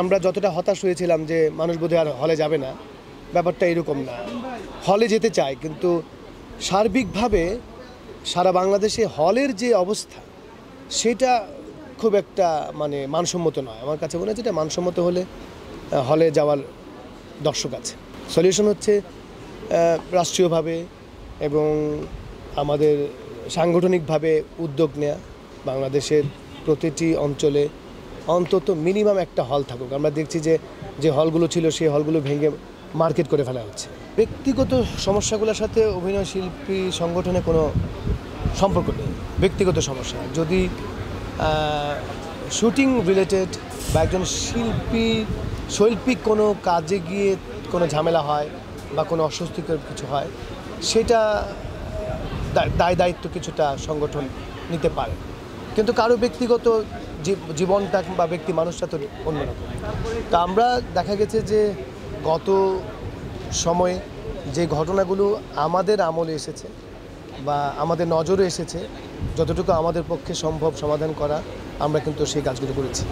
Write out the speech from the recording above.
আমরা যতটা হতাশ হয়েছিলাম যে মানুষ বোধহয় আর হলে যাবে না, ব্যাপারটা এরকম না। হলে যেতে চায়, কিন্তু সার্বিকভাবে সারা বাংলাদেশে হলের যে অবস্থা সেটা খুব একটা মানসম্মত নয়। আমার কাছে মনে হচ্ছে এটা মানসম্মত হলে হলে যাওয়ার দর্শক আছে। সলিউশন হচ্ছে রাষ্ট্রীয়ভাবে এবং আমাদের সাংগঠনিকভাবে উদ্যোগ নেওয়া। বাংলাদেশের প্রতিটি অঞ্চলে অন্তত মিনিমাম একটা হল থাকুক। আমরা দেখছি যে হলগুলো ছিল সেই হলগুলো ভেঙে মার্কেট করে ফেলা হচ্ছে। ব্যক্তিগত সমস্যাগুলোর সাথে অভিনয় শিল্পী সংগঠনে কোনো সম্পর্ক নেই। ব্যক্তিগত সমস্যা যদি শুটিং রিলেটেড বা একজন শৈল্পিক কোনো কাজে গিয়ে কোনো ঝামেলা হয় বা কোনো অস্বস্তিকর কিছু হয়, সেটা দায়িত্ব কিছুটা সংগঠন নিতে পারে, কিন্তু কারো ব্যক্তিগত জীবনটা বা ব্যক্তি মানুষটা তো অন্যরকম। তা আমরা দেখা গেছে যে গত সময়ে যে ঘটনাগুলো আমাদের আমলে এসেছে বা আমাদের নজরে এসেছে, যতটুকু আমাদের পক্ষে সম্ভব সমাধান করা, আমরা কিন্তু সেই কাজগুলো করেছি।